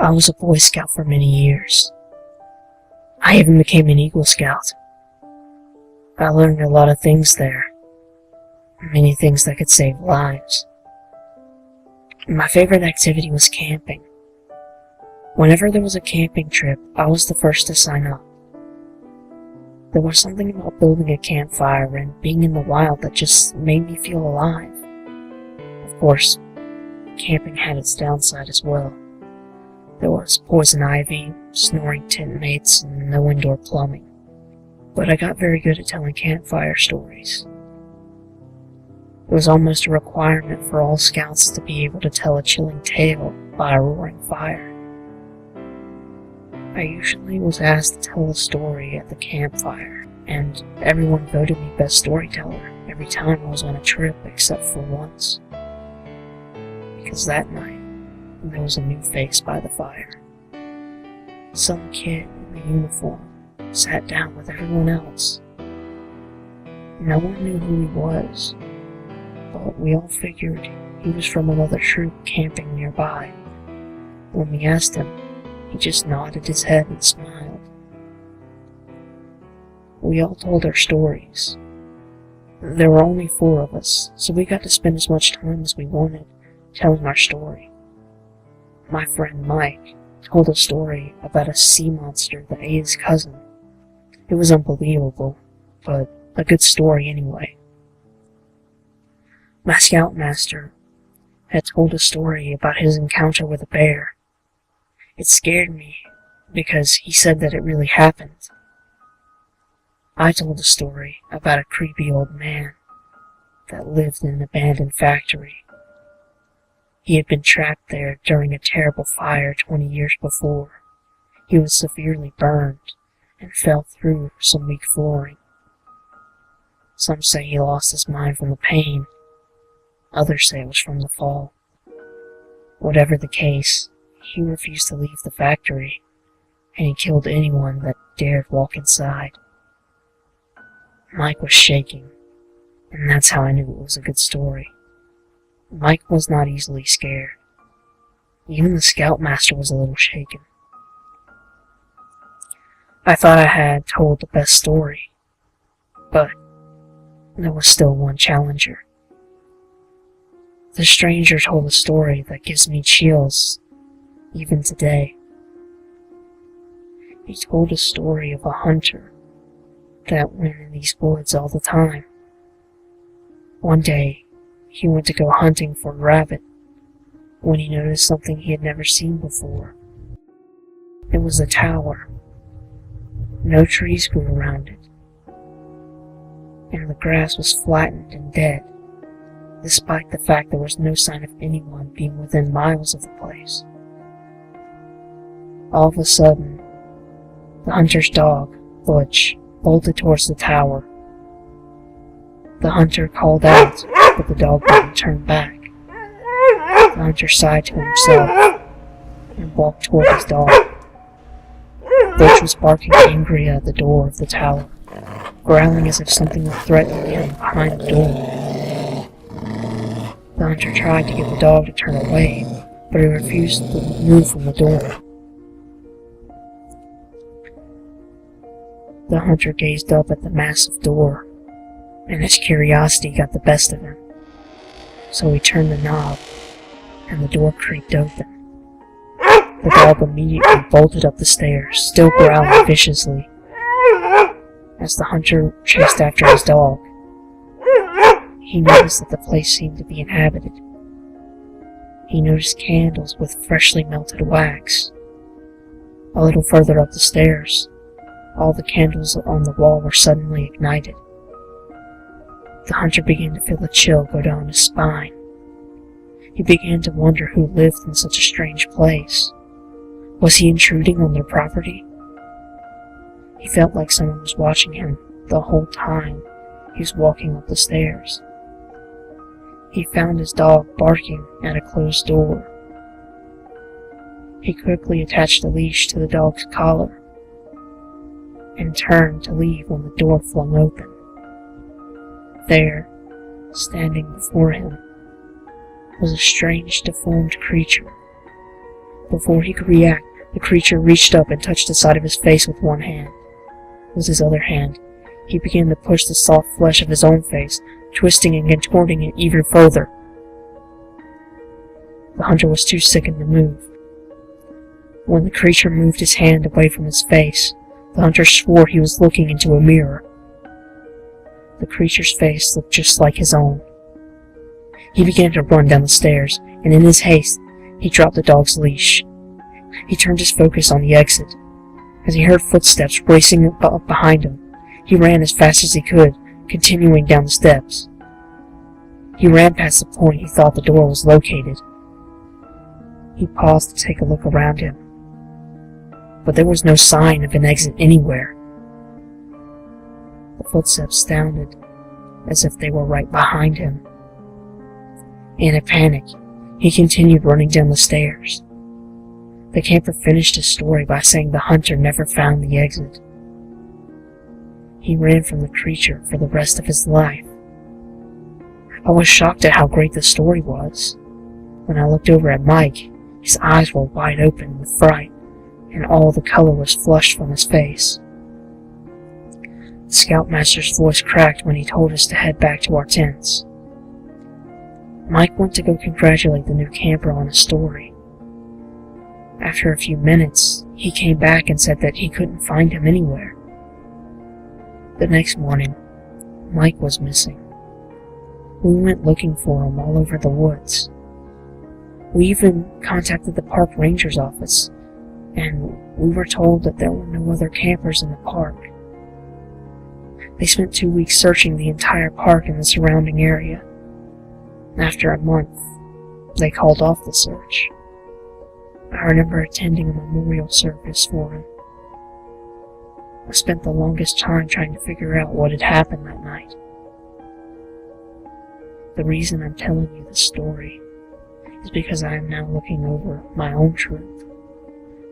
I was a Boy Scout for many years. I even became an Eagle Scout. I learned a lot of things there. Many things that could save lives. My favorite activity was camping. Whenever there was a camping trip, I was the first to sign up. There was something about building a campfire and being in the wild that just made me feel alive. Of course, camping had its downside as well. There was poison ivy, snoring tent mates, and no indoor plumbing. But I got very good at telling campfire stories. It was almost a requirement for all scouts to be able to tell a chilling tale by a roaring fire. I usually was asked to tell a story at the campfire, and everyone voted me best storyteller every time I was on a trip except for once. Because that night, there was a new face by the fire. Some kid in a uniform sat down with everyone else. No one knew who he was, but we all figured he was from another troop camping nearby. When we asked him, he just nodded his head and smiled. We all told our stories. There were only 4 of us, so we got to spend as much time as we wanted telling our story. My friend Mike told a story about a sea monster that ate his cousin. It was unbelievable, but a good story anyway. My scoutmaster had told a story about his encounter with a bear. It scared me because he said that it really happened. I told a story about a creepy old man that lived in an abandoned factory. He had been trapped there during a terrible fire 20 years before. He was severely burned and fell through some weak flooring. Some say he lost his mind from the pain. Others say it was from the fall. Whatever the case, he refused to leave the factory, and he killed anyone that dared walk inside. Mike was shaking, and that's how I knew it was a good story. Mike was not easily scared. Even the scoutmaster was a little shaken. I thought I had told the best story, but there was still one challenger. The stranger told a story that gives me chills, even today. He told a story of a hunter that went in these woods all the time. One day, he went to go hunting for a rabbit when he noticed something he had never seen before. It was a tower. No trees grew around it, and the grass was flattened and dead, despite the fact there was no sign of anyone being within miles of the place. All of a sudden, the hunter's dog, Butch, bolted towards the tower. The hunter called out, but the dog didn't turn back. The hunter sighed to himself and walked toward his dog. Butch was barking angrily at the door of the tower, growling as if something was threatening him behind the door. The hunter tried to get the dog to turn away, but he refused to move from the door. The hunter gazed up at the massive door, and his curiosity got the best of him. So he turned the knob, and the door creaked open. The dog immediately bolted up the stairs, still growling viciously. As the hunter chased after his dog, he noticed that the place seemed to be inhabited. He noticed candles with freshly melted wax. A little further up the stairs, all the candles on the wall were suddenly ignited. The hunter began to feel a chill go down his spine. He began to wonder who lived in such a strange place. Was he intruding on their property? He felt like someone was watching him the whole time he was walking up the stairs. He found his dog barking at a closed door. He quickly attached a leash to the dog's collar and turned to leave when the door flung open. There, standing before him, was a strange, deformed creature. Before he could react, the creature reached up and touched the side of his face with one hand. With his other hand, he began to push the soft flesh of his own face, twisting and contorting it even further. The hunter was too sickened to move. When the creature moved his hand away from his face, the hunter swore he was looking into a mirror. The creature's face looked just like his own. He began to run down the stairs, and in his haste, he dropped the dog's leash. He turned his focus on the exit. As he heard footsteps racing up behind him, he ran as fast as he could, continuing down the steps. He ran past the point he thought the door was located. He paused to take a look around him, but there was no sign of an exit anywhere. The footsteps sounded as if they were right behind him. In a panic, he continued running down the stairs. The camper finished his story by saying the hunter never found the exit. He ran from the creature for the rest of his life. I was shocked at how great the story was. When I looked over at Mike, his eyes were wide open with fright, and all the color was flushed from his face. The scoutmaster's voice cracked when he told us to head back to our tents. Mike went to go congratulate the new camper on his story. After a few minutes, he came back and said that he couldn't find him anywhere. The next morning, Mike was missing. We went looking for him all over the woods. We even contacted the park ranger's office, and we were told that there were no other campers in the park. They spent 2 weeks searching the entire park and the surrounding area. After a month, they called off the search. I remember attending a memorial service for him. I spent the longest time trying to figure out what had happened that night. The reason I'm telling you this story is because I am now looking over my own truth,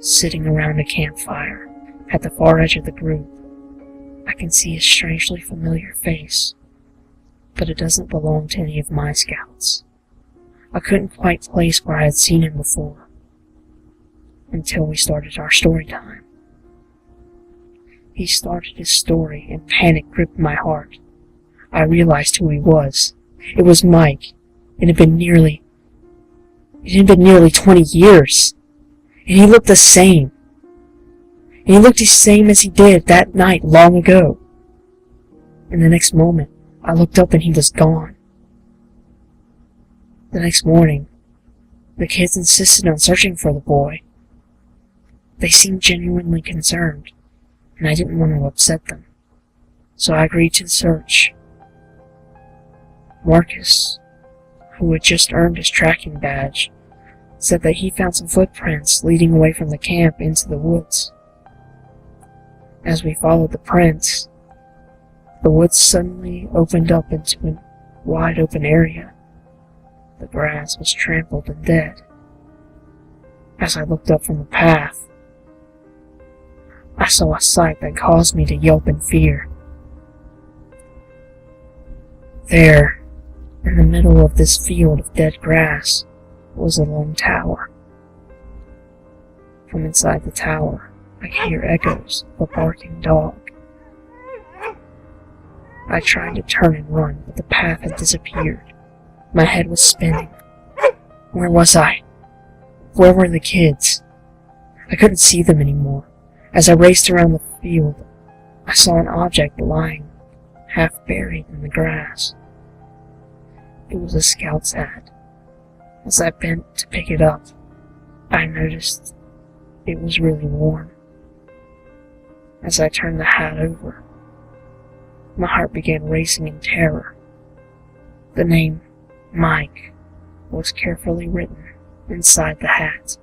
sitting around a campfire at the far edge of the group. I can see a strangely familiar face, but it doesn't belong to any of my scouts. I couldn't quite place where I had seen him before, until we started our story time. He started his story, and panic gripped my heart. I realized who he was. It was Mike. It had been nearly 20 years. And he looked the same. And he looked the same as he did that night long ago. And the next moment, I looked up and he was gone. The next morning, the kids insisted on searching for the boy. They seemed genuinely concerned, and I didn't want to upset them, so I agreed to the search. Marcus, who had just earned his tracking badge, said that he found some footprints leading away from the camp into the woods. As we followed the prints, the woods suddenly opened up into a wide open area. The grass was trampled and dead. As I looked up from the path, I saw a sight that caused me to yelp in fear. There, in the middle of this field of dead grass, was a lone tower. From inside the tower, I could hear echoes of a barking dog. I tried to turn and run, but the path had disappeared. My head was spinning. Where was I? Where were the kids? I couldn't see them anymore. As I raced around the field, I saw an object lying, half buried in the grass. It was a scout's hat. As I bent to pick it up, I noticed it was really worn. As I turned the hat over, my heart began racing in terror. The name, Mike, was carefully written inside the hat.